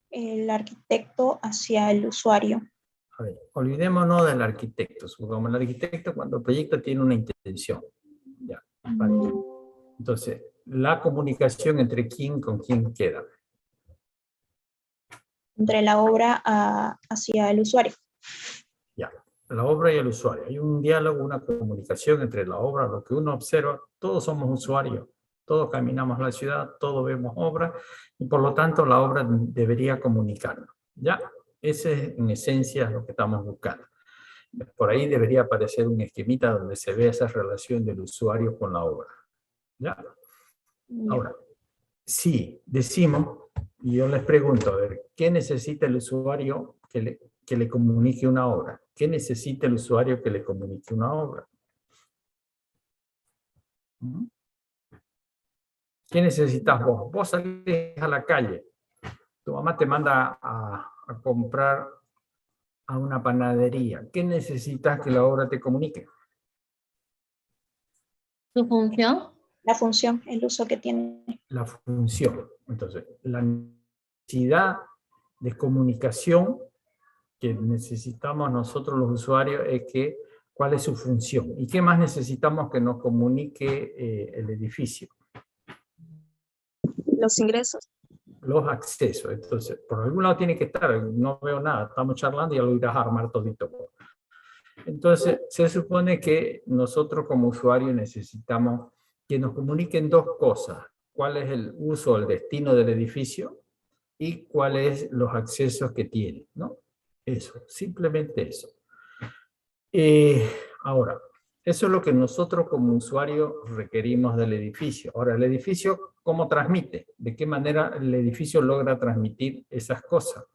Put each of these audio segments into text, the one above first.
el arquitecto hacia el usuario. A ver, olvidémonos del arquitecto. Supongamos el arquitecto cuando el proyecto tiene una intención. Ya, vale. Entonces, la comunicación entre quién con quién queda. Entre la obra hacia el usuario. Ya, la obra y el usuario. Hay un diálogo, una comunicación entre la obra, lo que uno observa. Todos somos usuarios. Todos caminamos la ciudad, todos vemos obra, y por lo tanto la obra debería comunicarnos. ¿Ya? Ese es en esencia lo que estamos buscando. Por ahí debería aparecer un esquemita donde se ve esa relación del usuario con la obra. ¿Ya? Ahora, si decimos, y yo les pregunto, a ver, ¿qué necesita el usuario que le comunique una obra? ¿Qué necesita el usuario que le comunique una obra? ¿Qué necesitas vos? Vos salís a la calle, tu mamá te manda a comprar a una panadería. ¿Qué necesitas que la obra te comunique? ¿Su función? La función, el uso que tiene. La función. Entonces, la necesidad de comunicación que necesitamos nosotros los usuarios es que, ¿cuál es su función? ¿Y qué más necesitamos que nos comunique el edificio? Los ingresos. Los accesos. Entonces, por algún lado tiene que estar, no veo nada, estamos charlando y ya lo irás a armar todito. Entonces, se supone que nosotros como usuarios necesitamos que nos comuniquen dos cosas. ¿Cuál es el uso, el destino del edificio? Y cuáles los accesos que tiene, ¿no? Eso, simplemente eso. Ahora, eso es lo que nosotros como usuarios requerimos del edificio. Ahora, el edificio, ¿cómo transmite? ¿De qué manera el edificio logra transmitir esas cosas?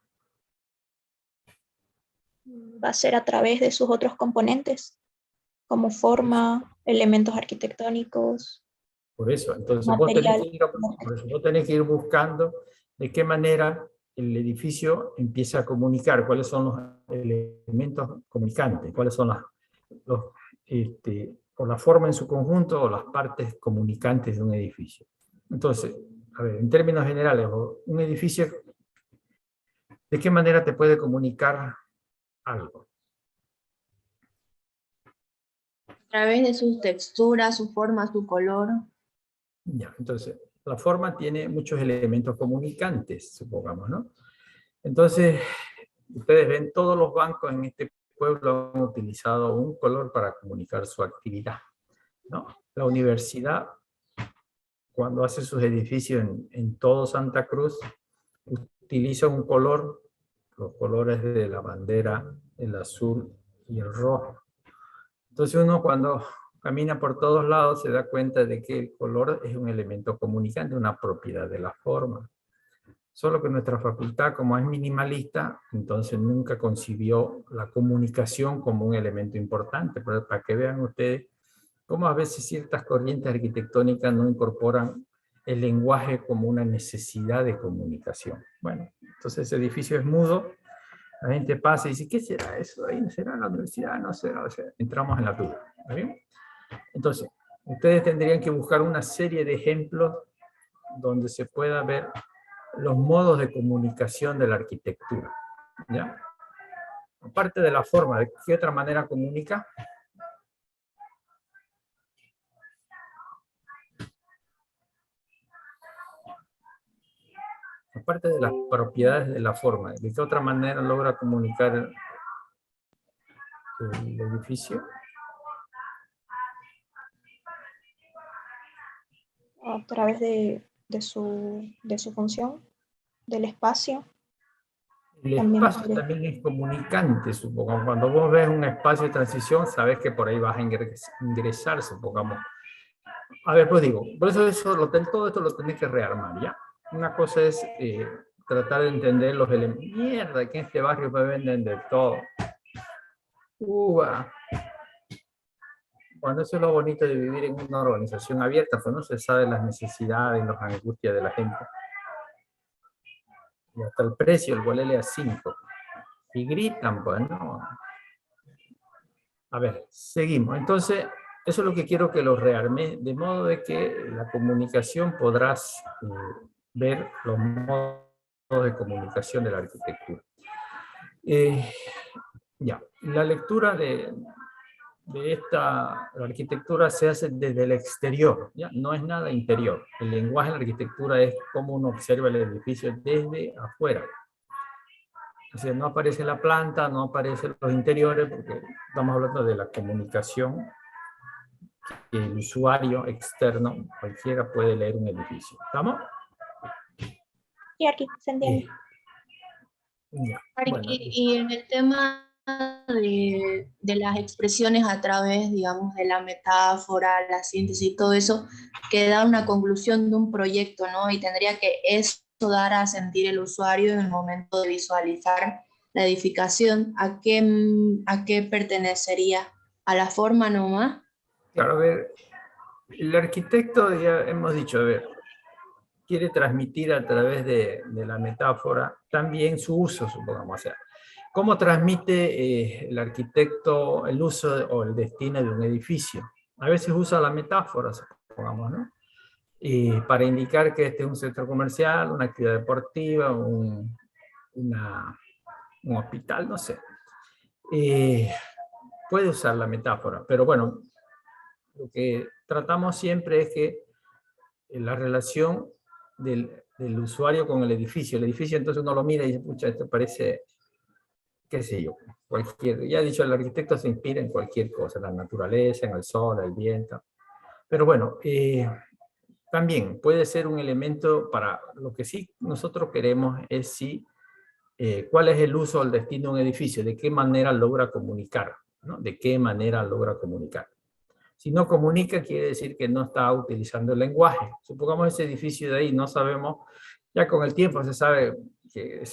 Va a ser a través de sus otros componentes, como forma, elementos arquitectónicos. Por eso, entonces vos tenés que ir buscando de qué manera el edificio empieza a comunicar, cuáles son los elementos comunicantes, cuáles son o la forma en su conjunto o las partes comunicantes de un edificio. Entonces, a ver, en términos generales, un edificio, ¿de qué manera te puede comunicar algo? A través de sus texturas, su forma, su color. Ya, entonces, la forma tiene muchos elementos comunicantes, supongamos, ¿no? Entonces, ustedes ven, todos los bancos en este pueblo han utilizado un color para comunicar su actividad, ¿no? La universidad, cuando hace sus edificios en todo Santa Cruz, utiliza un color, los colores de la bandera, el azul y el rojo. Entonces uno cuando camina por todos lados se da cuenta de que el color es un elemento comunicante, una propiedad de la forma. Solo que nuestra facultad, como es minimalista, entonces nunca concibió la comunicación como un elemento importante. Pero para que vean ustedes cómo a veces ciertas corrientes arquitectónicas no incorporan el lenguaje como una necesidad de comunicación. Bueno, entonces ese edificio es mudo, la gente pasa y dice, ¿qué será eso? ¿Ahí será la universidad? No será. O sea, entramos en la duda. ¿Está bien? Entonces, ustedes tendrían que buscar una serie de ejemplos donde se pueda ver los modos de comunicación de la arquitectura. ¿Ya? Aparte de la forma, ¿de qué otra manera comunica? Aparte de las propiedades de la forma, ¿de qué otra manera logra comunicar el edificio? A través de su función, del espacio. El espacio también es comunicante, supongamos. Cuando vos ves un espacio de transición, sabes que por ahí vas a ingresar, supongamos. A ver, pues digo, por eso todo esto lo tenés que rearmar, ¿ya? Una cosa es tratar de entender los elementos. Mierda, que en este barrio me venden de todo. Bueno, eso es lo bonito de vivir en una organización abierta, pues no se sabe las necesidades y las angustias de la gente. Y hasta el precio, el huelele a 5. Y gritan, pues, ¿no? A ver, seguimos. Entonces, eso es lo que quiero que lo rearme, de modo de que la comunicación podrás ver los modos de comunicación de la arquitectura. Ya, la lectura de la arquitectura se hace desde el exterior, ¿ya? No es nada interior. El lenguaje de la arquitectura es cómo uno observa el edificio desde afuera. O sea, no aparece la planta, no aparecen los interiores, porque estamos hablando de la comunicación que el usuario externo, cualquiera puede leer un edificio. ¿Estamos? Y aquí se entiende. Ya, bueno. Y en el tema de las expresiones a través, digamos, de la metáfora, la síntesis y todo eso, que da una conclusión de un proyecto, ¿no? Y tendría que eso dar a sentir el usuario en el momento de visualizar la edificación. ¿A qué pertenecería? ¿A la forma nomás? Claro, a ver, el arquitecto, ya hemos dicho, a ver, quiere transmitir a través de la metáfora también su uso, supongamos. O sea, ¿cómo transmite el arquitecto el uso o el destino de un edificio? A veces usa la metáfora, supongamos, ¿no? Y para indicar que este es un centro comercial, una actividad deportiva, un hospital, no sé. Puede usar la metáfora, pero bueno, lo que tratamos siempre es que la relación del usuario con el edificio entonces uno lo mira y dice, pucha, esto parece, qué sé yo, cualquier, ya he dicho, el arquitecto se inspira en cualquier cosa, en la naturaleza, en el sol, el viento, pero bueno, también puede ser un elemento para, lo que sí nosotros queremos es si, cuál es el uso o el destino de un edificio, de qué manera logra comunicar, ¿no? De qué manera logra comunicar. Si no comunica, quiere decir que no está utilizando el lenguaje. Supongamos ese edificio de ahí, no sabemos, ya con el tiempo se sabe que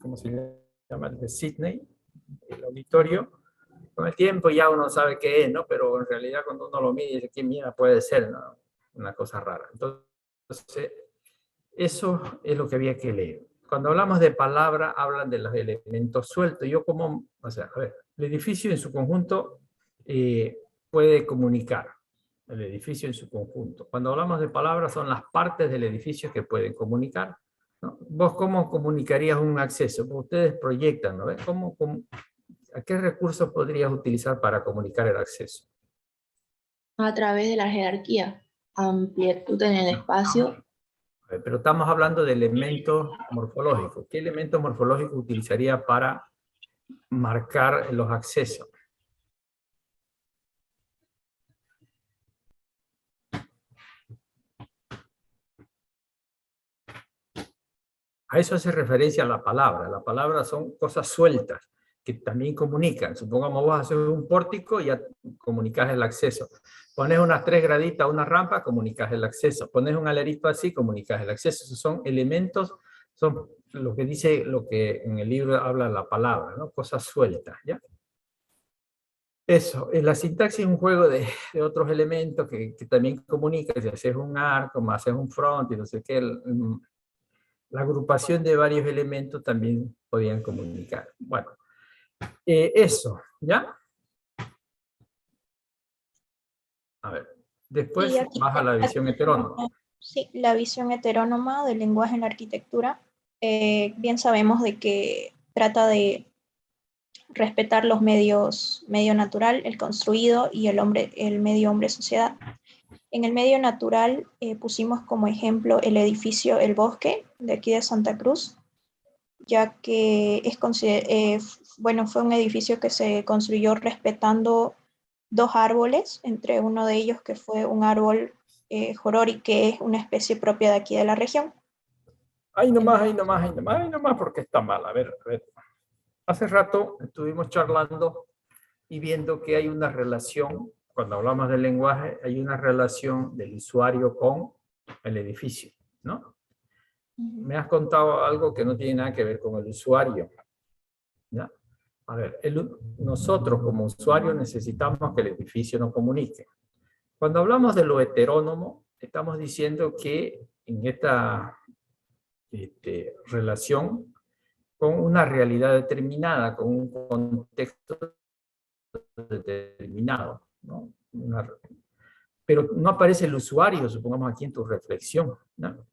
¿cómo se llama? El de Sydney, el auditorio, con el tiempo ya uno sabe qué es, ¿no? Pero en realidad cuando uno lo mira dice, ¿qué mierda puede ser? ¿No? Una cosa rara. Entonces, eso es lo que había que leer. Cuando hablamos de palabra, hablan de los elementos sueltos. Yo como, o sea, a ver, el edificio en su conjunto puede comunicar. El edificio en su conjunto. Cuando hablamos de palabras, son las partes del edificio que pueden comunicar, ¿no? ¿Vos cómo comunicarías un acceso? Ustedes proyectan, ¿no? ¿A qué recursos podrías utilizar para comunicar el acceso? A través de la jerarquía, amplitud en el espacio. Pero estamos hablando de elementos morfológicos. ¿Qué elementos morfológicos utilizaría para marcar los accesos? A eso hace referencia la palabra. La palabra son cosas sueltas que también comunican. Supongamos vos haces un pórtico y ya comunicas el acceso. Pones unas 3 graditas, una rampa, comunicas el acceso. Pones un alerito así, comunicas el acceso. Esos son elementos, son lo que dice, lo que en el libro habla la palabra, ¿no? Cosas sueltas, ¿ya? Eso, la sintaxis es un juego de otros elementos que también comunican. Si haces un arco, más haces un front y no sé qué, la agrupación de varios elementos también podían comunicar. Bueno, eso, ¿ya? A ver, después vas a la visión heterónoma. Sí, la visión heterónoma del lenguaje en la arquitectura. Bien sabemos de que trata de respetar los medios, medio natural, el construido y el medio hombre-sociedad. En el medio natural pusimos como ejemplo el edificio El Bosque, de aquí de Santa Cruz, ya que fue un edificio que se construyó respetando 2 árboles, entre uno de ellos que fue un árbol jorori, que es una especie propia de aquí de la región. Ahí nomás, porque está mal. A ver. Hace rato estuvimos charlando y viendo que hay una relación, cuando hablamos del lenguaje, hay una relación del usuario con el edificio, ¿no? Me has contado algo que no tiene nada que ver con el usuario, ¿ya? A ver, nosotros como usuarios necesitamos que el edificio nos comunique. Cuando hablamos de lo heterónomo, estamos diciendo que en esta relación con una realidad determinada, con un contexto determinado, ¿no? Pero no aparece el usuario, supongamos aquí en tu reflexión, ¿no?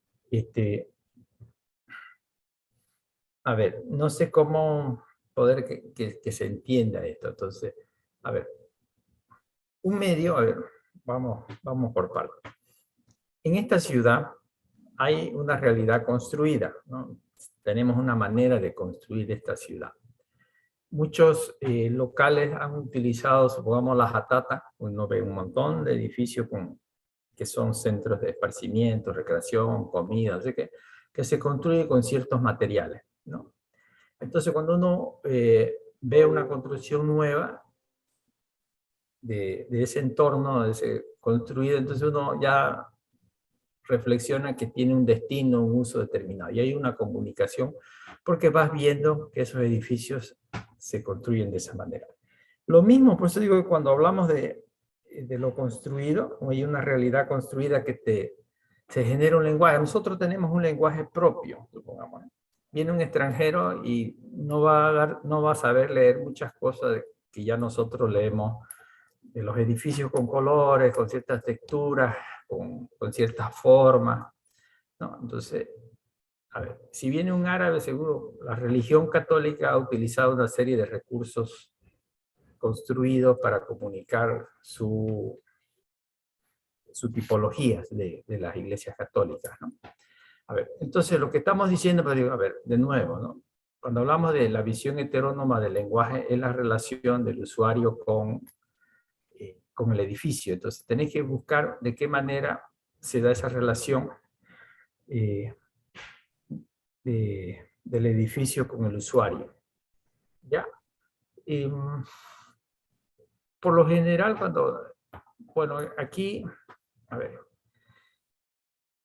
A ver, no sé cómo poder que se entienda esto. Entonces, a ver, un medio, a ver, vamos por partes. En esta ciudad hay una realidad construida, ¿no? Tenemos una manera de construir esta ciudad. Muchos locales han utilizado, supongamos, la Jatata. Uno ve un montón de edificios que son centros de esparcimiento, recreación, comida, así que se construye con ciertos materiales, ¿no? Entonces, cuando uno ve una construcción nueva de ese entorno, de ese construido, entonces uno ya reflexiona que tiene un destino, un uso determinado. Y hay una comunicación porque vas viendo que esos edificios se construyen de esa manera. Lo mismo, por eso digo que cuando hablamos de lo construido, hay una realidad construida que se genera un lenguaje. Nosotros tenemos un lenguaje propio, supongamos. Viene un extranjero y no va a saber leer muchas cosas que ya nosotros leemos, de los edificios con colores, con ciertas texturas, con ciertas formas, ¿no? Entonces, a ver, si viene un árabe, seguro, la religión católica ha utilizado una serie de recursos construidos para comunicar su tipología de las iglesias católicas, ¿no? A ver, entonces lo que estamos diciendo, pues digo, a ver, de nuevo, ¿no? Cuando hablamos de la visión heterónoma del lenguaje, es la relación del usuario con el edificio. Entonces tenéis que buscar de qué manera se da esa relación del edificio con el usuario. ¿Ya? Por lo general, bueno, aquí, a ver,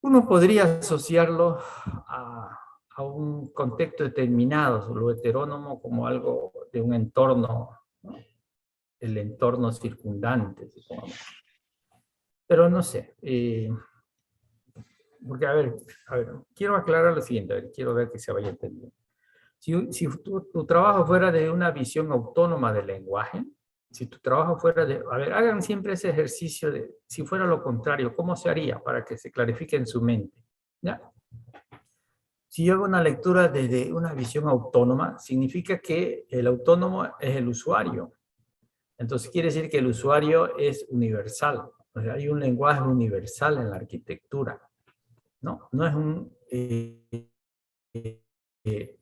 uno podría asociarlo a un contexto determinado, lo heterónomo como algo de un entorno, ¿no? El entorno circundante, supongamos. Pero no sé, porque a ver, quiero aclarar lo siguiente, a ver, quiero ver que se vaya entendiendo. Si tu trabajo fuera de una visión autónoma del lenguaje, si tu trabajo fuera de... A ver, hagan siempre ese ejercicio de, si fuera lo contrario, ¿cómo se haría para que se clarifique en su mente? ¿Ya? Si yo hago una lectura desde una visión autónoma, significa que el autónomo es el usuario. Entonces quiere decir que el usuario es universal. O sea, hay un lenguaje universal en la arquitectura, ¿no? No es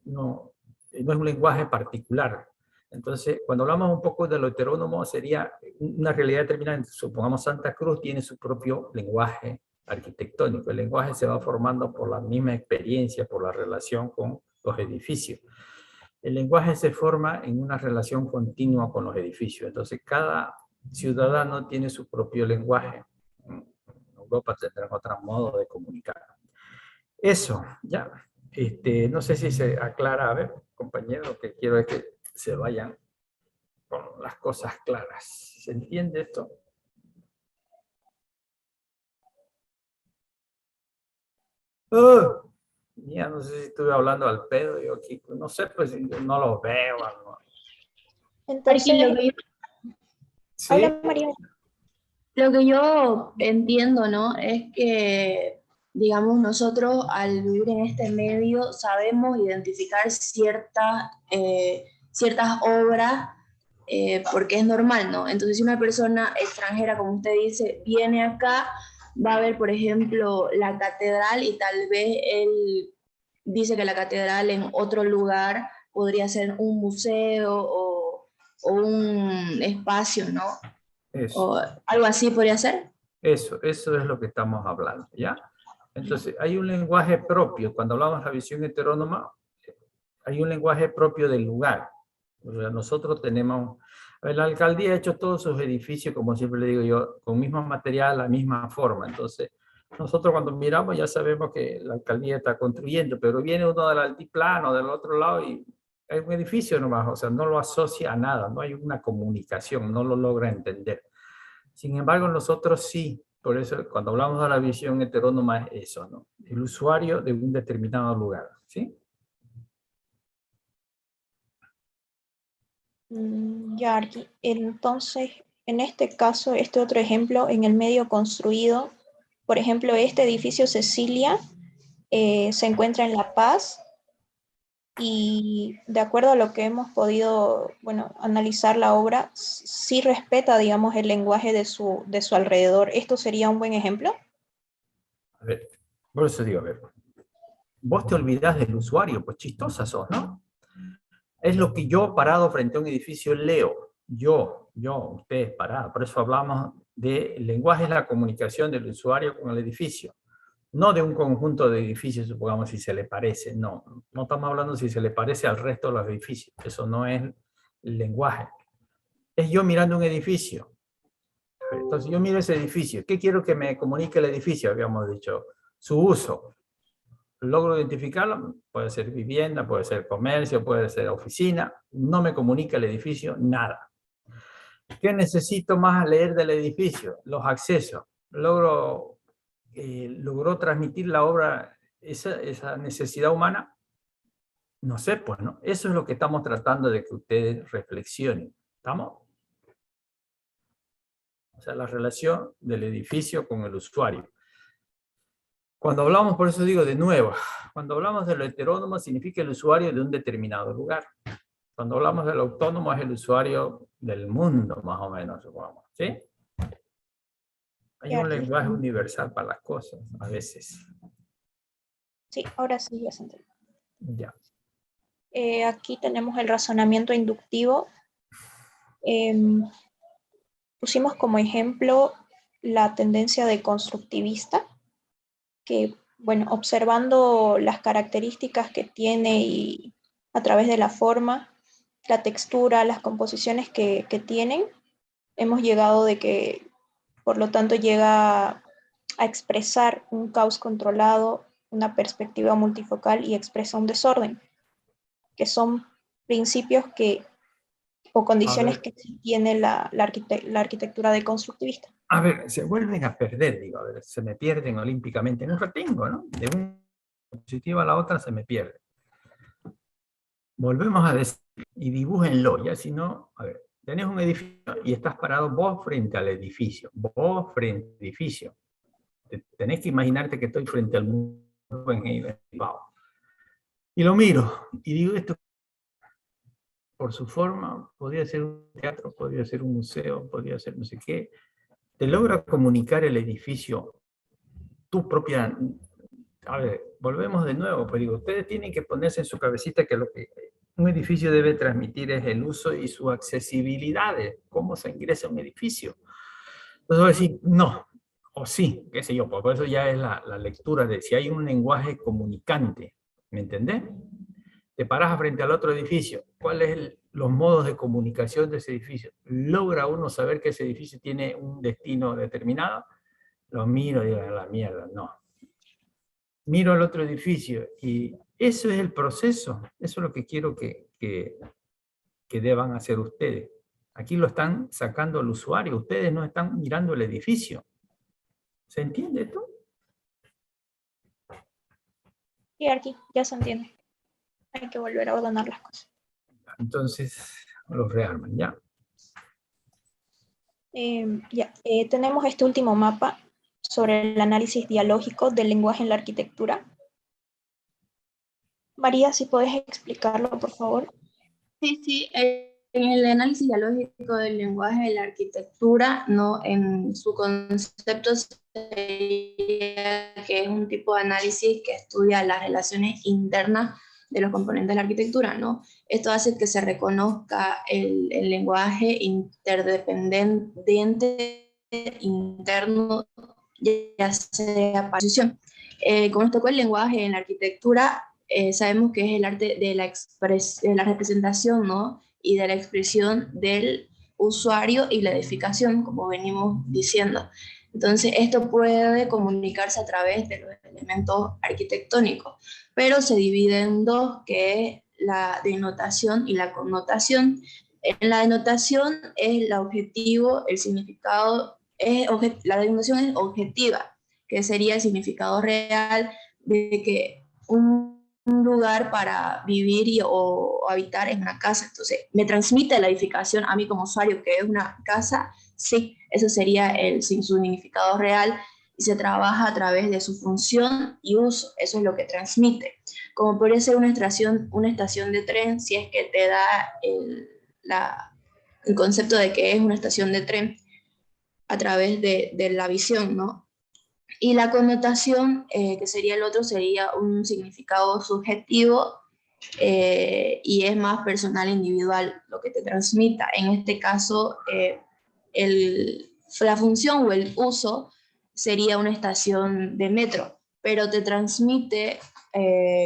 no es un lenguaje particular. Entonces, cuando hablamos un poco de lo heterónomo, sería una realidad determinada. Supongamos Santa Cruz tiene su propio lenguaje arquitectónico. El lenguaje se va formando por la misma experiencia, por la relación con los edificios. El lenguaje se forma en una relación continua con los edificios. Entonces, cada ciudadano tiene su propio lenguaje. En Europa tendrán otro modo de comunicar. Eso, ya. No sé si se aclara, a ver, compañero, lo que quiero es que se vayan con las cosas claras. ¿Se entiende esto? Ya no sé si estuve hablando al pedo, yo aquí, no sé, pues no lo veo. ¿No? Entonces, ¿sí? habla María. Lo que yo entiendo, ¿no? Es que, digamos, nosotros al vivir en este medio sabemos identificar ciertas obras porque es normal, ¿no? Entonces, si una persona extranjera, como usted dice, viene acá, va a ver, por ejemplo, la catedral y tal vez él dice que la catedral en otro lugar podría ser un museo o un espacio, ¿no? Eso. O algo así podría ser. Eso es lo que estamos hablando, ¿ya? Entonces, hay un lenguaje propio. Cuando hablamos de la visión heterónoma, hay un lenguaje propio del lugar. O sea, nosotros tenemos... La alcaldía ha hecho todos sus edificios, como siempre le digo yo, con mismo material, la misma forma. Entonces, nosotros cuando miramos ya sabemos que la alcaldía está construyendo, pero viene uno del altiplano, del otro lado, y hay un edificio nomás, o sea, no lo asocia a nada, no hay una comunicación, no lo logra entender. Sin embargo, nosotros sí, por eso cuando hablamos de la visión heterónoma es eso, ¿no? El usuario de un determinado lugar, ¿sí? Ya, Arqui. Entonces, en este caso, este otro ejemplo, en el medio construido, por ejemplo, este edificio Cecilia, se encuentra en La Paz y de acuerdo a lo que hemos podido, bueno, analizar la obra, sí respeta, digamos, el lenguaje de su alrededor. ¿Esto sería un buen ejemplo? A ver, por eso digo, a ver, vos te olvidás del usuario, pues chistosa sos, ¿no? Es lo que yo parado frente a un edificio leo. Yo, ustedes parados. Por eso hablamos de lenguaje, es la comunicación del usuario con el edificio. No de un conjunto de edificios, supongamos, si se le parece. No, no estamos hablando si se le parece al resto de los edificios. Eso no es el lenguaje. Es yo mirando un edificio. Entonces yo miro ese edificio. ¿Qué quiero que me comunique el edificio? Habíamos dicho, su uso. Logro identificarlo, puede ser vivienda, puede ser comercio, puede ser oficina. No me comunica el edificio nada. ¿Qué necesito más leer del edificio? Los accesos. Logró transmitir la obra esa necesidad humana. No sé, pues, ¿no? Eso es lo que estamos tratando de que ustedes reflexionen. ¿Estamos? O sea, la relación del edificio con el usuario. Cuando hablamos, por eso digo de nuevo, cuando hablamos de lo heterónomo significa el usuario de un determinado lugar. Cuando hablamos de lo autónomo es el usuario del mundo, más o menos, supongamos. ¿Sí? Hay un lenguaje universal para las cosas, a veces. Sí, ahora sí ya se entiende. Ya. Aquí tenemos el razonamiento inductivo. Pusimos como ejemplo la tendencia de constructivista, que, bueno, observando las características que tiene y a través de la forma, la textura, las composiciones que tienen, hemos llegado de que, por lo tanto, llega a expresar un caos controlado, una perspectiva multifocal y expresa un desorden, que son principios o condiciones que tiene la arquitectura deconstructivista. A ver, se vuelven a perder, digo, a ver, se me pierden olímpicamente. No retengo, ¿no? De una diapositiva a la otra se me pierde. Volvemos a decir, y dibújenlo, ya si no, a ver, tenés un edificio y estás parado vos frente al edificio, vos frente al edificio. Tenés que imaginarte que estoy frente al muro en Bilbao. Y lo miro, y digo, esto por su forma, podría ser un teatro, podría ser un museo, podría ser no sé qué. Te logra comunicar el edificio tu propia... A ver, volvemos de nuevo, pero digo, ustedes tienen que ponerse en su cabecita que lo que un edificio debe transmitir es el uso y su accesibilidad, cómo se ingresa a un edificio. Entonces voy a decir, no, o sí, qué sé yo, por eso ya es la lectura de si hay un lenguaje comunicante, ¿me entendés? Te paras frente al otro edificio, ¿cuáles son los modos de comunicación de ese edificio? ¿Logra uno saber que ese edificio tiene un destino determinado? Lo miro y digo, la mierda, no. Miro al otro edificio y eso es el proceso, eso es lo que quiero que deban hacer ustedes. Aquí lo están sacando al usuario, ustedes no están mirando el edificio. ¿Se entiende esto? Y aquí ya se entiende. Hay que volver a ordenar las cosas. Entonces, los rearman, ¿ya? Tenemos este último mapa sobre el análisis dialógico del lenguaje en la arquitectura. María, si puedes explicarlo, por favor. Sí, en el análisis dialógico del lenguaje de la arquitectura, ¿no? En su concepto sería que es un tipo de análisis que estudia las relaciones internas de los componentes de la arquitectura, ¿no? Esto hace que se reconozca el lenguaje interdependiente interno, ya sea posición. Como nos tocó el lenguaje en la arquitectura, sabemos que es el arte de la representación, ¿no? Y de la expresión del usuario y la edificación, como venimos diciendo. Entonces, esto puede comunicarse a través de los elementos arquitectónicos, pero se divide en dos, que es la denotación y la connotación. En la denotación es el objetivo, el significado, la denotación es objetiva, que sería el significado real de que un lugar para vivir o habitar en una casa. Entonces, ¿me transmite la edificación a mí como usuario que es una casa? Sí, eso sería su significado real. y se trabaja a través de su función y uso. Eso es lo que transmite. Como puede ser una estación de tren, si es que te da el concepto de que es una estación de tren a través de la visión, ¿no? Y la connotación, que sería el otro, sería un significado subjetivo y es más personal, individual, lo que te transmita. En este caso, la función o el uso sería una estación de metro, pero te transmite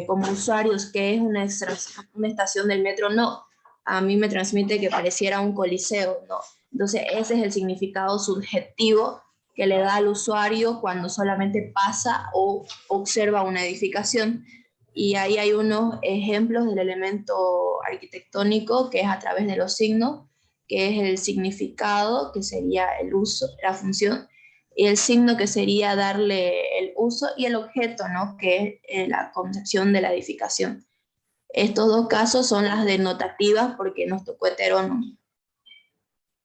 como usuarios que es una estación del metro, no. A mí me transmite que pareciera un coliseo, no. Entonces ese es el significado subjetivo que le da al usuario cuando solamente pasa o observa una edificación. Y ahí hay unos ejemplos del elemento arquitectónico que es a través de los signos, que es el significado, que sería el uso, la función, y el signo, que sería darle el uso, y el objeto, ¿no? Que es la concepción de la edificación. Estos dos casos son las denotativas porque nos tocó heterónomo.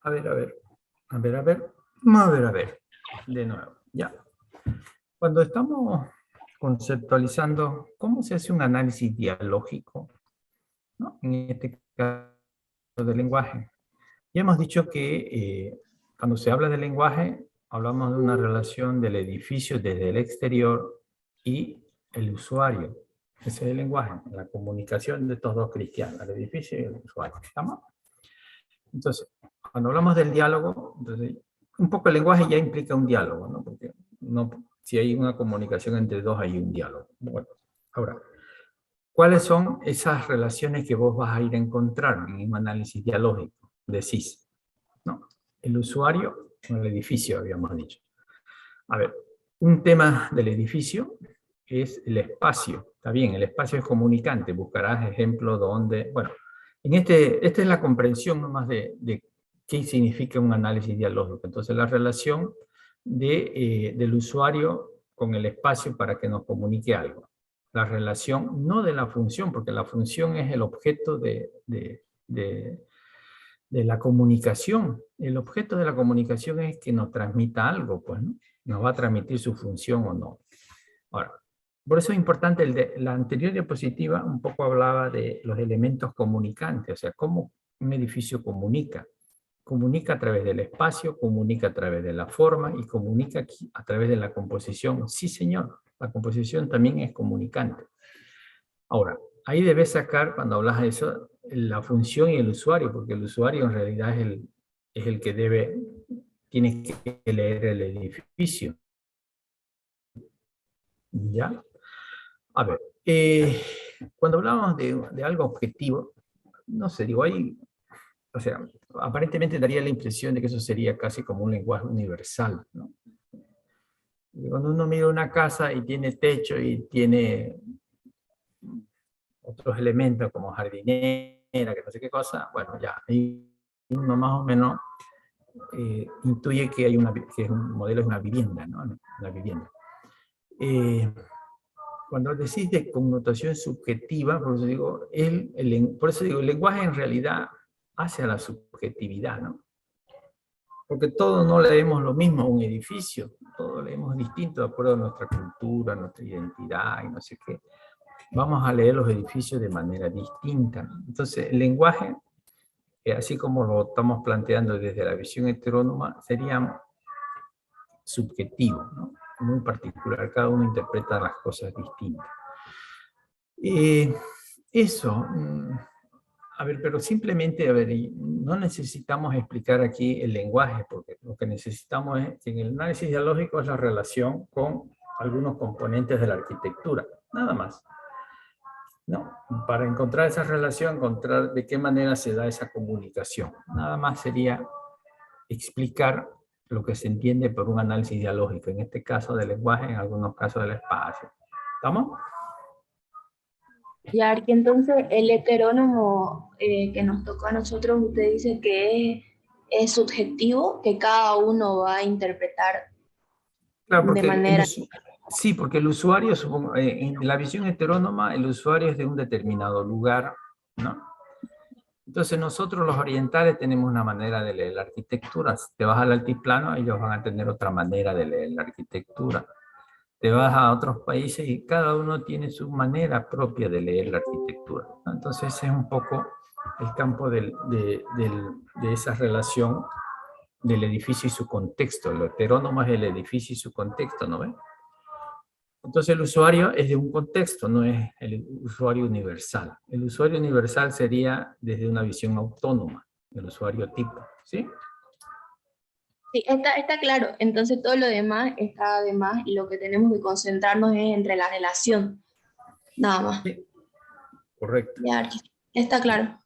A ver, a ver, a ver, a ver, vamos a ver, de nuevo, ya. Cuando estamos conceptualizando cómo se hace un análisis dialógico, ¿no? En este caso del lenguaje, ya hemos dicho que cuando se habla de lenguaje, hablamos de una relación del edificio desde el exterior y el usuario. Ese es el lenguaje, la comunicación de estos dos cristianos, el edificio y el usuario. ¿Estamos? Entonces, cuando hablamos del diálogo, entonces, un poco el lenguaje ya implica un diálogo, ¿no? Porque no, si hay una comunicación entre dos, hay un diálogo. Bueno, ahora, ¿cuáles son esas relaciones que vos vas a ir a encontrar en un análisis dialógico? Decís, ¿no? El usuario o el edificio, habíamos dicho. A ver, un tema del edificio es el espacio. Está bien, el espacio es comunicante. Buscarás ejemplos donde, bueno, esta es la comprensión nomás de qué significa un análisis dialógico. Entonces, la relación del usuario con el espacio para que nos comunique algo. La relación, no de la función, porque la función es el objeto de la comunicación. El objeto de la comunicación es que nos transmita algo, pues, ¿no? Nos va a transmitir su función o no. Ahora, por eso es importante, la anterior diapositiva un poco hablaba de los elementos comunicantes, o sea, cómo un edificio comunica. Comunica a través del espacio, comunica a través de la forma y comunica aquí a través de la composición. Sí, señor, la composición también es comunicante. Ahora, ahí debes sacar, cuando hablas de eso, la función y el usuario, porque el usuario en realidad es el que tiene que leer el edificio. ¿Ya? A ver, cuando hablamos de algo objetivo, no sé, digo, o sea, aparentemente daría la impresión de que eso sería casi como un lenguaje universal, ¿no? Y cuando uno mira una casa y tiene techo y tiene otros elementos como jardinera, que no sé qué cosa, bueno, ya, ahí uno más o menos intuye que que es un modelo de una vivienda, ¿no? Una vivienda. Cuando decís de connotación subjetiva, por eso digo, el lenguaje en realidad hace a la subjetividad, ¿no? Porque todos no leemos lo mismo a un edificio, todos leemos distinto de acuerdo a nuestra cultura, nuestra identidad y no sé qué. Vamos a leer los edificios de manera distinta. Entonces, el lenguaje, así como lo estamos planteando desde la visión heterónoma, sería subjetivo, ¿no? Muy particular, cada uno interpreta las cosas distintas. Eso, a ver, pero simplemente, a ver, no necesitamos explicar aquí el lenguaje, porque lo que necesitamos es, en el análisis dialógico, es la relación con algunos componentes de la arquitectura, nada más. ¿No? Para encontrar esa relación, encontrar de qué manera se da esa comunicación. Nada más sería explicar lo que se entiende por un análisis dialógico, en este caso del lenguaje, en algunos casos del espacio. ¿Estamos? Ya, que entonces el heterónomo que nos tocó a nosotros, usted dice que es subjetivo, que cada uno va a interpretar Claro, de porque manera... sí, porque el usuario, supongo, en la visión heterónoma, el usuario es de un determinado lugar, ¿no? Entonces nosotros los orientales tenemos una manera de leer la arquitectura. Si te vas al altiplano, ellos van a tener otra manera de leer la arquitectura. Te vas a otros países y cada uno tiene su manera propia de leer la arquitectura. Entonces ese es un poco el campo de esa relación del edificio y su contexto. Lo heterónomo es el edificio y su contexto, ¿no ven? Entonces el usuario es de un contexto, no es el usuario universal. El usuario universal sería desde una visión autónoma, el usuario tipo, ¿sí? Sí, está claro. Entonces todo lo demás está además y lo que tenemos que concentrarnos es entre la relación, nada más. Sí, correcto. Ya, está claro.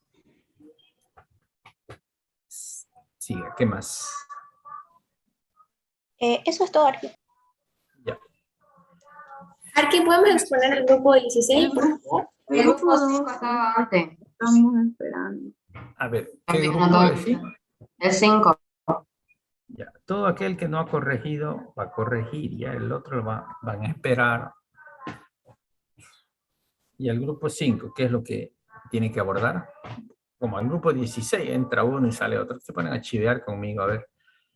Siga, ¿qué más? Eso es todo, Arqui. Ya. Arqui, ¿podemos exponer el grupo 16, por favor? El grupo 5 estaba antes. Estamos esperando. A ver, ¿qué Porque grupo no todo- decís? El 5. Ya. Todo aquel que no ha corregido va a corregir, ya el otro van a esperar. Y el grupo 5, ¿qué es lo que tiene que abordar? Como el grupo 16 entra uno y sale otro. Se ponen a chivear conmigo, a ver.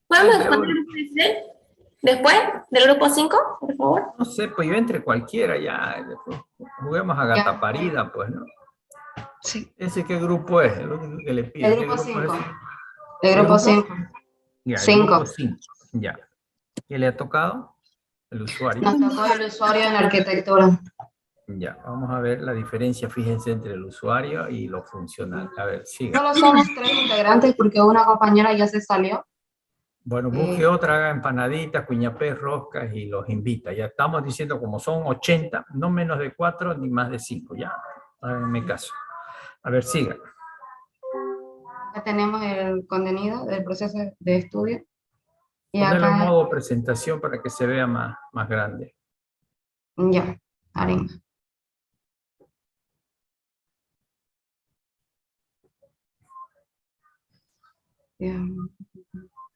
¿Podemos Entre exponer el uno. grupo 16? Después del grupo 5, por favor. No sé, pues yo entre cualquiera ya. Después juguemos a gata parida, pues, ¿no? Sí. ¿Ese qué grupo es? Lo único que le pido. El ¿Qué grupo es 5. ese? El grupo 5. Ya, el Cinco. grupo 5. Ya. ¿Qué le ha tocado? El usuario. Nos tocó el usuario en arquitectura. Ya, vamos a ver la diferencia, fíjense, entre el usuario y lo funcional. A ver, siga. Solo somos 3 integrantes porque una compañera ya se salió. Bueno, busque otra, haga empanaditas, cuñapés, roscas y los invita. Ya estamos diciendo como son 80, no menos de 4 ni más de 5. Ya, háganme caso. A ver, siga. Ya tenemos el contenido del proceso de estudio. Y Ponerlo en acá, modo presentación para que se vea más grande. ya, haremos. Ya.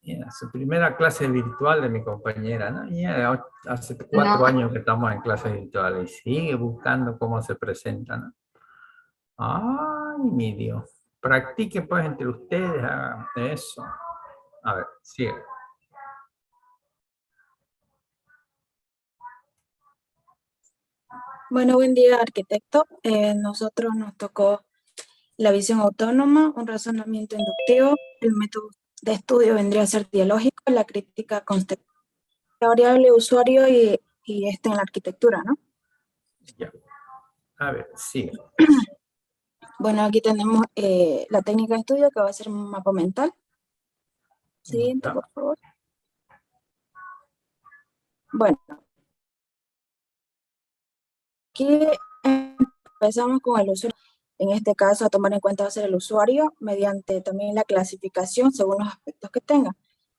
Ya, su primera clase virtual de mi compañera, ¿no? Ya, hace 4 No. años que estamos en clases virtuales y sigue buscando cómo se presenta, ¿no? Ay, mi Dios. Practiquen pues entre ustedes, hagan eso. A ver, sigue. Bueno, buen día, arquitecto. Nosotros nos tocó la visión autónoma, un razonamiento inductivo, el método de estudio vendría a ser dialógico, la crítica contextual, la variable usuario y en la arquitectura, ¿no? Ya. A ver, sigue. Bueno, aquí tenemos la técnica de estudio que va a ser un mapa mental. Siguiente, Ya. por favor. Bueno. Aquí empezamos con el usuario. En este caso, a tomar en cuenta va a ser el usuario mediante también la clasificación según los aspectos que tenga,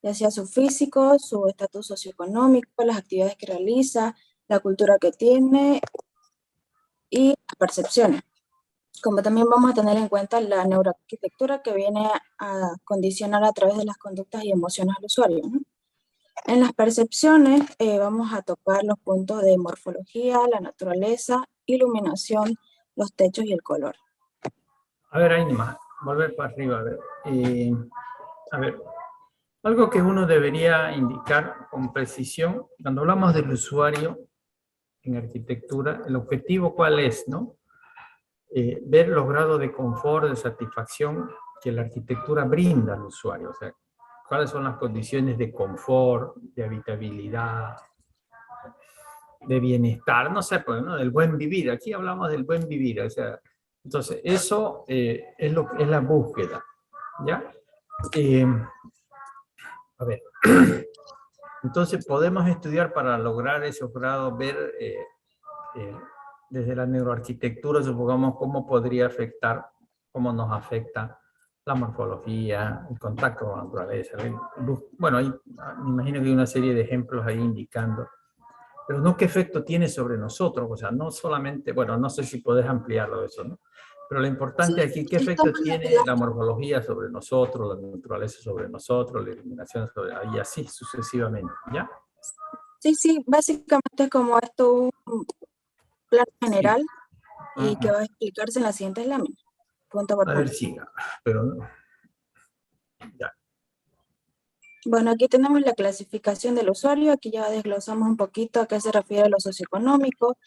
ya sea su físico, su estatus socioeconómico, las actividades que realiza, la cultura que tiene y las percepciones. Como también vamos a tener en cuenta la neuroarquitectura que viene a condicionar a través de las conductas y emociones al usuario, ¿no? En las percepciones vamos a tocar los puntos de morfología, la naturaleza, iluminación, los techos y el color. A ver, ahí más. Volver para arriba. A ver, algo que uno debería indicar con precisión, cuando hablamos del usuario en arquitectura, el objetivo ¿cuál es, no? Ver los grados de confort, de satisfacción que la arquitectura brinda al usuario. O sea, cuáles son las condiciones de confort, de habitabilidad, de bienestar, no sé, pues, ¿no? Del buen vivir. Aquí hablamos del buen vivir, o sea, entonces eso es la búsqueda, ¿ya? A ver, entonces podemos estudiar para lograr esos grados, ver desde la neuroarquitectura, supongamos, cómo podría afectar, cómo nos afecta la morfología, el contacto con la naturaleza. Bueno, me imagino que hay una serie de ejemplos ahí indicando, pero no qué efecto tiene sobre nosotros, o sea, no solamente, bueno, no sé si podés ampliarlo eso, ¿no? Pero lo importante aquí, ¿qué efecto tiene la morfología sobre nosotros, la naturaleza sobre nosotros, la iluminación sobre, y así sucesivamente, ¿ya? Sí, básicamente es como esto un plan general y que va a explicarse en las siguientes láminas. punto por A ver, punto. siga, pero no. Ya. Bueno, aquí tenemos la clasificación del usuario. Aquí ya desglosamos un poquito a qué se refiere lo socioeconómico,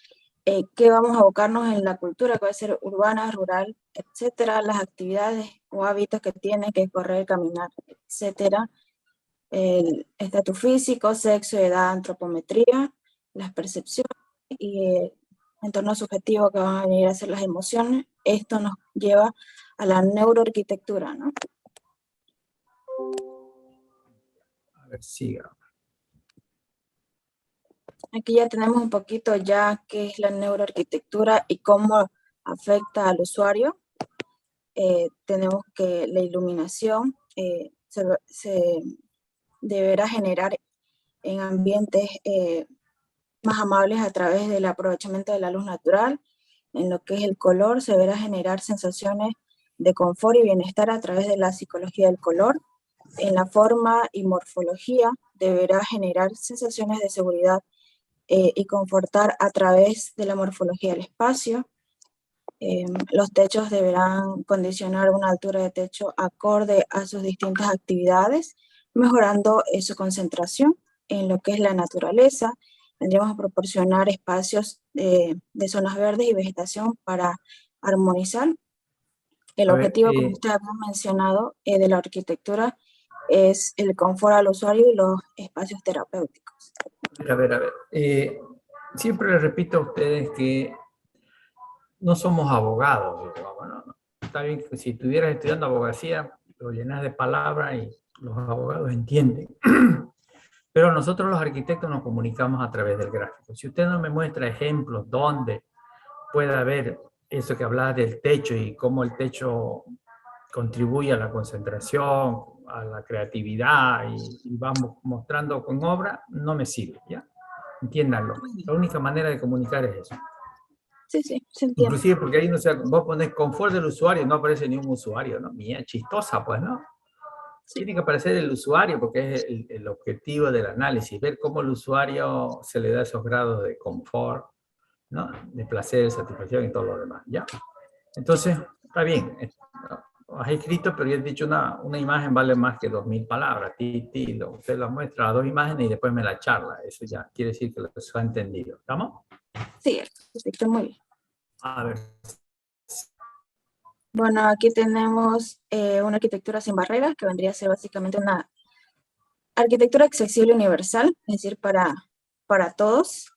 qué vamos a abocarnos en la cultura, que va a ser urbana, rural, etcétera, las actividades o hábitos que tiene, que es correr, caminar, etcétera, el estatus físico, sexo, edad, antropometría, las percepciones y el entorno subjetivo que van a venir a ser las emociones. Esto nos lleva a la neuroarquitectura, ¿no? A ver, siga. Aquí ya tenemos un poquito ya qué es la neuroarquitectura y cómo afecta al usuario. Tenemos que la iluminación se deberá generar en ambientes más amables a través del aprovechamiento de la luz natural. En lo que es el color, se deberá generar sensaciones de confort y bienestar a través de la psicología del color. En la forma y morfología, deberá generar sensaciones de seguridad y confortar a través de la morfología del espacio. Los techos deberán condicionar una altura de techo acorde a sus distintas actividades, mejorando su concentración. En lo que es la naturaleza, tendríamos a proporcionar espacios de zonas verdes y vegetación para armonizar. El A ver, objetivo, como usted había mencionado, de la arquitectura es el confort al usuario y los espacios terapéuticos. a ver, a ver. Siempre les repito a ustedes que no somos abogados, digamos, ¿no? Está bien que si estuvieras estudiando abogacía, lo llenas de palabras y los abogados entienden. Pero nosotros los arquitectos nos comunicamos a través del gráfico. Si usted no me muestra ejemplos donde pueda ver eso que hablaba del techo y cómo el techo contribuye a la concentración, a la creatividad y vamos mostrando con obra, no me sirve, ¿ya? Entiéndanlo. La única manera de comunicar es eso. Sí, sí, se entiende. Inclusive porque ahí no se, vos ponés confort del usuario, no aparece ni un usuario, ¿no? Mía, chistosa, pues, ¿no? Sí. Tiene que aparecer el usuario porque es el objetivo del análisis, ver cómo el usuario se le da esos grados de confort, ¿no? De placer, satisfacción y todo lo demás, ¿ya? Entonces, está bien, has escrito, pero ya he dicho una imagen vale más que 2000 palabras. Usted la muestra a 2 imágenes y después me la charla. Eso ya quiere decir que lo ha entendido. ¿Estamos? Sí, perfecto, muy bien. A ver. Bueno, aquí tenemos una arquitectura sin barreras, que vendría a ser básicamente una arquitectura accesible universal, es decir, para todos,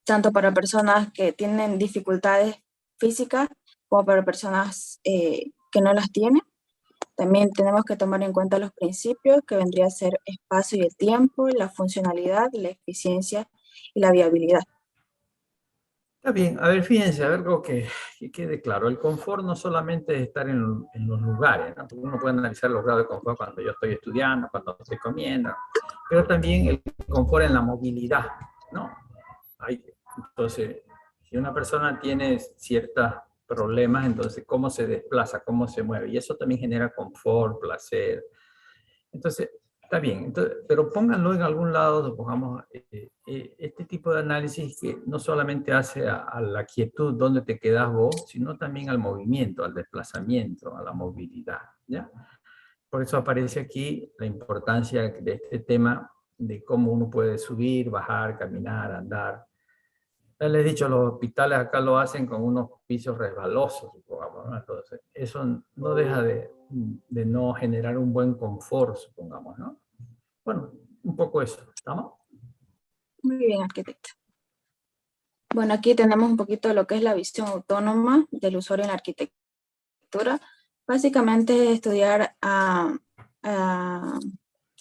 tanto para personas que tienen dificultades físicas como para personas que no las tienen. También tenemos que tomar en cuenta los principios, que vendría a ser espacio y el tiempo, la funcionalidad, la eficiencia y la viabilidad. Está bien, a ver, fíjense, a ver algo que quede claro. El confort no solamente es estar en los lugares, ¿no? Porque uno puede analizar los grados de confort cuando yo estoy estudiando, cuando estoy comiendo, pero también el confort en la movilidad, ¿no? Entonces, si una persona tiene ciertos problemas, entonces cómo se desplaza, cómo se mueve, y eso también genera confort, placer. Entonces, está bien, entonces, pero pónganlo en algún lado, supongamos, este tipo de análisis que no solamente hace a la quietud donde te quedas vos, sino también al movimiento, al desplazamiento, a la movilidad, ¿ya? Por eso aparece aquí la importancia de este tema de cómo uno puede subir, bajar, caminar, andar. Ya les he dicho, los hospitales acá lo hacen con unos pisos resbalosos, supongamos, ¿no? Entonces, eso no deja de no generar un buen confort, supongamos, ¿no? Bueno, un poco eso, ¿estamos? Muy bien, arquitecto. Bueno, aquí tenemos un poquito de lo que es la visión autónoma del usuario en la arquitectura. Básicamente es estudiar al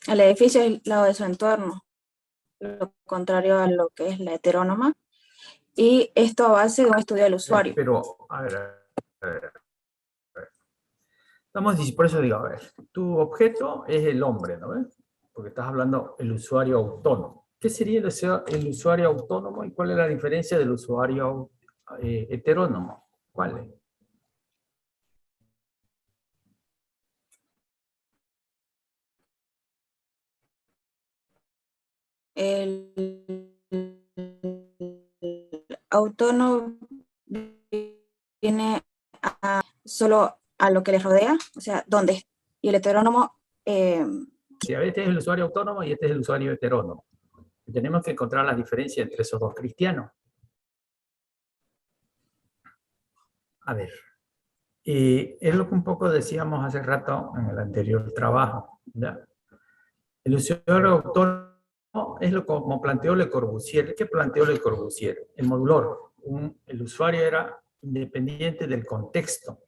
edificio al lado de su entorno, lo contrario a lo que es la heterónoma. Y esto a base de un estudio del usuario. Pero, a ver. Por eso digo, a ver, tu objeto es el hombre, ¿no ves? Porque estás hablando del usuario autónomo. ¿Qué sería el usuario autónomo y cuál es la diferencia del usuario heterónomo? ¿Cuál es? El autónomo viene solo a lo que les rodea, o sea, dónde. Y el heterónomo... Sí, este es el usuario autónomo y este es el usuario heterónomo. Y tenemos que encontrar la diferencia entre esos dos cristianos. A ver, es lo que un poco decíamos hace rato en el anterior trabajo, ¿ya? El usuario autónomo es lo como planteó Le Corbusier. ¿Qué planteó Le Corbusier? El modulor. El usuario era independiente del contexto.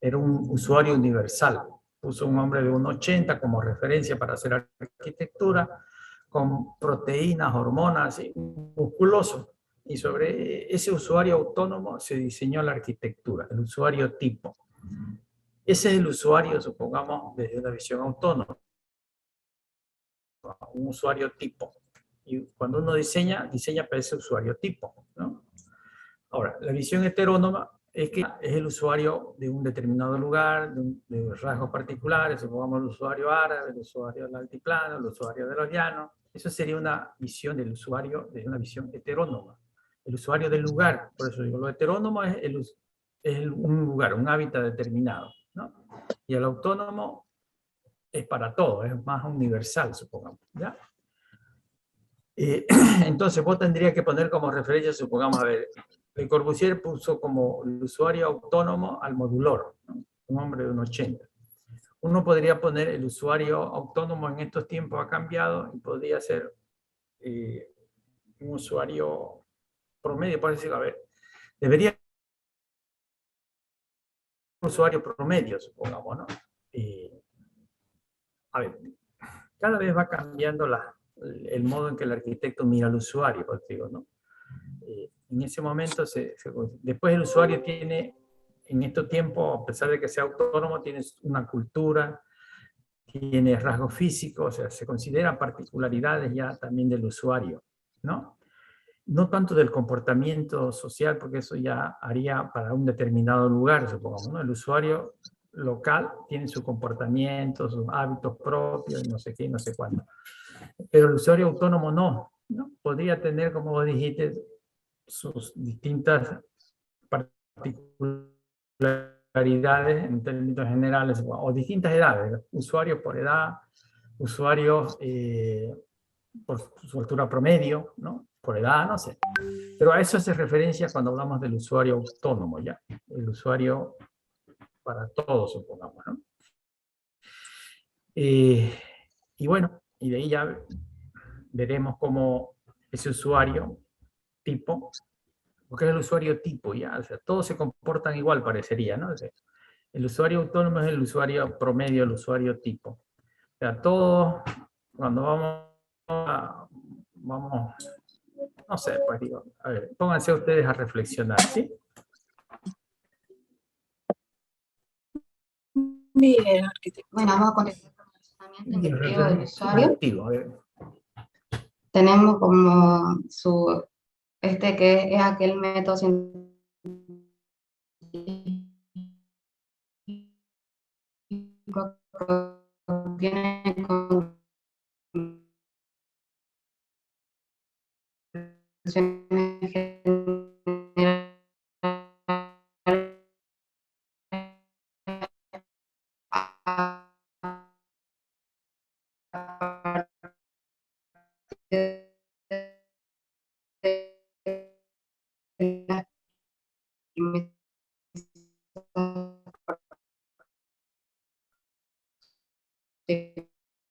Era un usuario universal. Puso un hombre de 1,80 como referencia para hacer arquitectura, con proteínas, hormonas, musculoso. Y sobre ese usuario autónomo se diseñó la arquitectura, el usuario tipo. Ese es el usuario, supongamos, desde una visión autónoma. Un usuario tipo. Y cuando uno diseña para ese usuario tipo, ¿no? Ahora, la visión heterónoma es que es el usuario de un determinado lugar, de rasgos particulares, supongamos el usuario árabe, el usuario del altiplano, el usuario de los llanos. Eso sería una visión del usuario, de una visión heterónoma. El usuario del lugar, por eso digo, lo heterónomo es un lugar, un hábitat determinado, ¿no? Y el autónomo es para todo, es más universal, supongamos, ¿ya? Entonces vos tendrías que poner como referencia, supongamos, a ver, Le Corbusier puso como el usuario autónomo al modulor, ¿no? Un hombre de 1,80. Uno podría poner el usuario autónomo en estos tiempos ha cambiado y podría ser un usuario promedio, por decirlo, a ver, debería ser un usuario promedio, supongamos, ¿no? A ver, cada vez va cambiando el modo en que el arquitecto mira al usuario, pues digo, ¿no? En ese momento, después el usuario tiene, en estos tiempos, a pesar de que sea autónomo, tiene una cultura, tiene rasgos físicos, o sea, se consideran particularidades ya también del usuario, ¿no? No tanto del comportamiento social, porque eso ya haría para un determinado lugar, supongamos, ¿no? El usuario local tiene su comportamiento, sus hábitos propios, no sé qué, no sé cuándo. Pero el usuario autónomo no, ¿no? Podría tener, como vos dijiste, sus distintas particularidades en términos generales, o distintas edades, usuarios por edad, usuarios por su altura promedio, ¿no? Por edad, no sé. Pero a eso hace referencia cuando hablamos del usuario autónomo, ¿ya? El usuario para todos, supongamos, ¿no? Y bueno, y de ahí ya veremos cómo ese usuario tipo, porque es el usuario tipo, ya, o sea, todos se comportan igual, parecería, ¿no? O sea, el usuario autónomo es el usuario promedio, el usuario tipo. O sea, todos, cuando vamos, no sé, pues digo, a ver, pónganse ustedes a reflexionar, ¿sí? Bien, arquitecto. Bueno, vamos a continuar con el razonamiento inductivo del usuario. A ver. Tenemos como que es aquel método científico que tiene conclusiones generales a partir de las premisas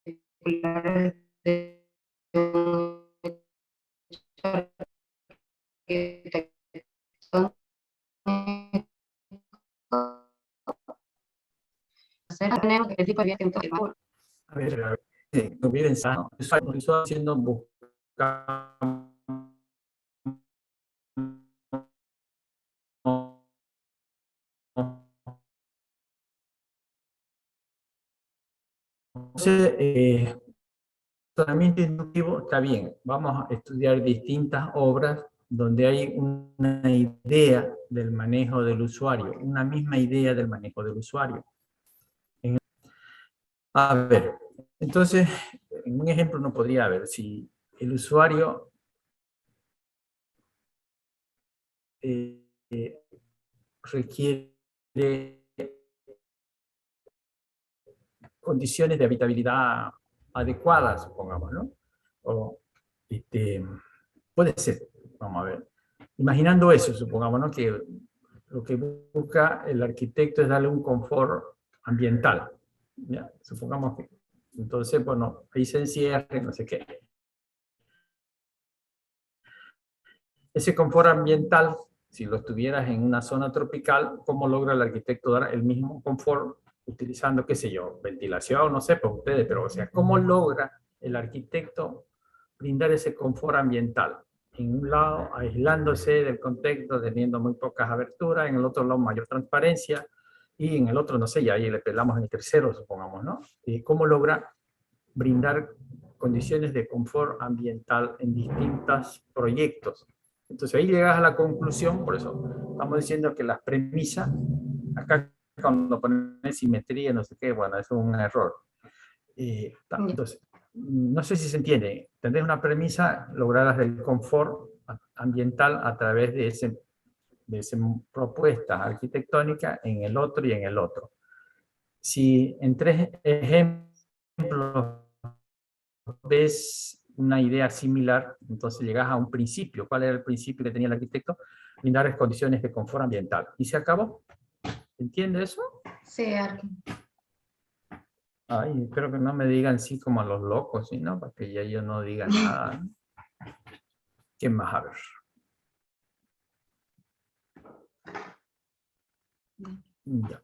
particulares de un hecho arquitectónico, tenemos el tipo de vida que A ver, conviven sano. Estoy haciendo buscar. Entonces, razonamiento inductivo está bien. Vamos a estudiar distintas obras donde hay una idea del manejo del usuario, una misma idea del manejo del usuario. A ver, entonces, en un ejemplo uno podría ver si el usuario requiere condiciones de habitabilidad adecuadas, supongamos, ¿no? O, puede ser, vamos a ver. Imaginando eso, supongamos, ¿no? Que lo que busca el arquitecto es darle un confort ambiental, ¿ya? Supongamos que, entonces, bueno, ahí se encierre, no sé qué. Ese confort ambiental, si lo estuvieras en una zona tropical, ¿cómo logra el arquitecto dar el mismo confort utilizando, qué sé yo, ventilación, no sé, por ustedes, pero, o sea, ¿cómo logra el arquitecto brindar ese confort ambiental? En un lado, aislándose del contexto, teniendo muy pocas aberturas, en el otro lado, mayor transparencia, y en el otro, no sé, y ahí le pelamos en el tercero, supongamos, ¿no? ¿Y cómo logra brindar condiciones de confort ambiental en distintos proyectos? Entonces ahí llegas a la conclusión, por eso estamos diciendo que las premisas, acá cuando pones simetría, no sé qué, bueno, eso es un error. Entonces, no sé si se entiende, tendrás una premisa, lograrás el confort ambiental a través de esa propuesta arquitectónica en el otro y en el otro. Si en 3 ejemplos ves una idea similar, entonces llegas a un principio. ¿Cuál era el principio que tenía el arquitecto? Brindar condiciones de confort ambiental. ¿Y se acabó? ¿Entiende eso? Sí, Arqui. Ay, espero que no me digan sí como a los locos, ¿sí, no? Para que ya yo no diga nada. ¿Qué más? A ver. Ya.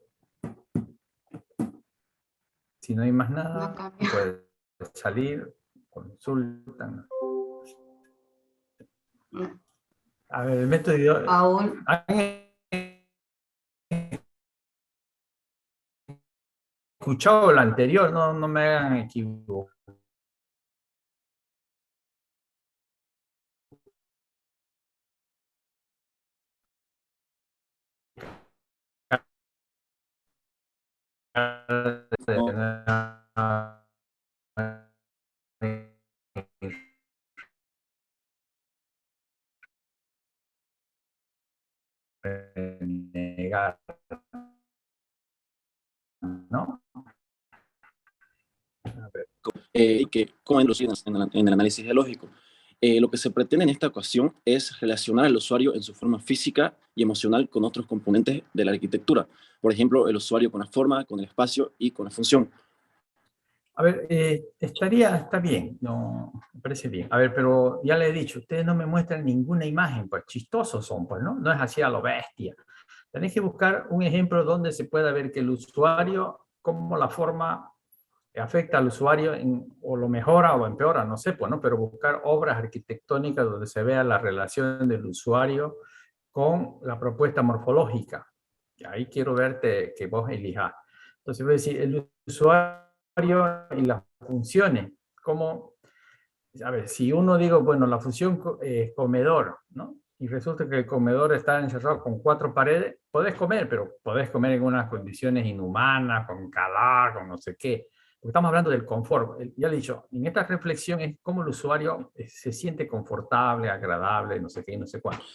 Si no hay más nada, No cambia. puede salir, consultan. A ver, el método... Paul. ¿Han escuchado lo anterior? No, no me hagan equivocar. Negar, ¿no? A ver. Y que, como en el análisis lógico, lo que se pretende en esta ocasión es relacionar al usuario en su forma física y emocional con otros componentes de la arquitectura. Por ejemplo, el usuario con la forma, con el espacio y con la función. A ver, está bien, no, me parece bien. A ver, pero ya le he dicho, ustedes no me muestran ninguna imagen, pues chistosos son, pues, ¿no? No es así a lo bestia. Tenéis que buscar un ejemplo donde se pueda ver que el usuario, cómo la forma afecta al usuario o lo mejora o empeora, no sé, pues, ¿no? Pero buscar obras arquitectónicas donde se vea la relación del usuario con la propuesta morfológica. Y ahí quiero verte que vos elijas. Entonces voy a decir, el usuario y las funciones, como, a ver, si uno digo, bueno, la función comedor, ¿no? Y resulta que el comedor está encerrado con 4 paredes, podés comer, pero podés comer en unas condiciones inhumanas, con calor, con no sé qué. Porque estamos hablando del confort. Ya le he dicho, en esta reflexión es cómo el usuario se siente confortable, agradable, no sé qué, no sé cuánto.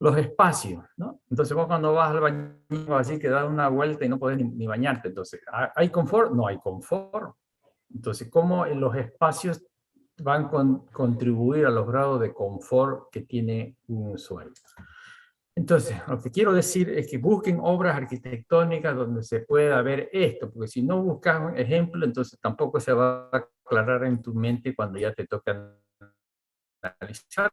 Los espacios, ¿no? Entonces vos cuando vas al baño así que das una vuelta y no podés ni bañarte. Entonces, ¿hay confort? No hay confort. Entonces, ¿cómo en los espacios van a contribuir a los grados de confort que tiene un usuario? Entonces, lo que quiero decir es que busquen obras arquitectónicas donde se pueda ver esto, porque si no buscas un ejemplo, entonces tampoco se va a aclarar en tu mente cuando ya te toca analizar,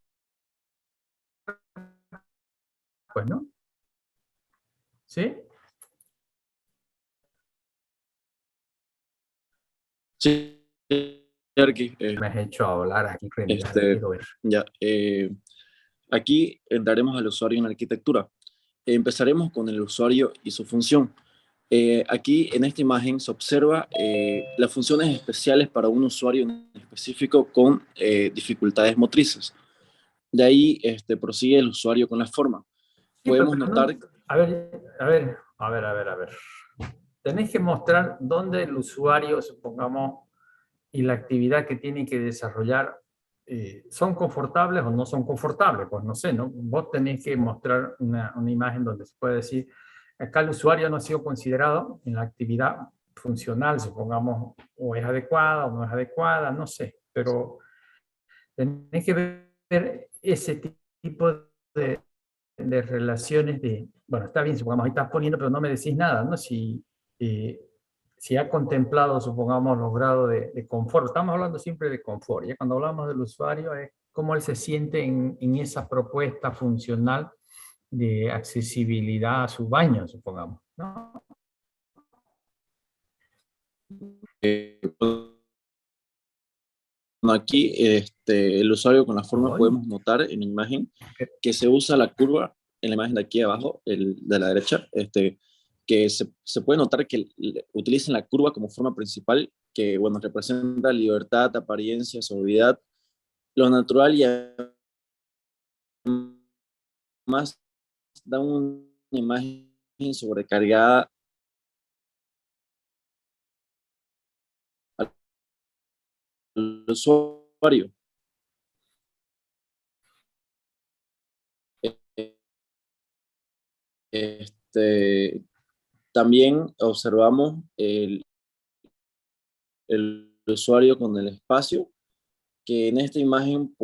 pues, ¿no? ¿Sí? Sí, Arqui, Me has hecho hablar aquí, quiero ver. ya, aquí daremos al usuario en arquitectura. Empezaremos con el usuario y su función. Aquí en esta imagen se observa las funciones especiales para un usuario en específico con dificultades motrices. De ahí prosigue el usuario con la forma. Sí, Podemos pero notar... no, a ver. Tenéis que mostrar dónde el usuario, supongamos, y la actividad que tiene que desarrollar son confortables o no son confortables. Pues no sé, ¿no? Vos tenés que mostrar una imagen donde se puede decir Acá el usuario no ha sido considerado en la actividad funcional, supongamos, o es adecuada o no es adecuada, no sé, pero tenés que ver ese tipo de relaciones de, bueno, está bien, supongamos, ahí estás poniendo, pero no me decís nada, ¿no? Si ha contemplado, supongamos, los grados de confort. Estamos hablando siempre de confort, ¿ya? Cuando hablamos del usuario es cómo él se siente en esa propuesta funcional de accesibilidad a su baño, supongamos, ¿no? Bueno, aquí el usuario con la forma Hoy. podemos notar en la imagen que se usa la curva en la imagen de aquí abajo, de la derecha, que se puede notar que utilizan la curva como forma principal, que bueno, representa libertad, apariencia, suavidad, lo natural y además da una imagen sobrecargada al usuario. Este, También observamos el usuario con el espacio, que en esta imagen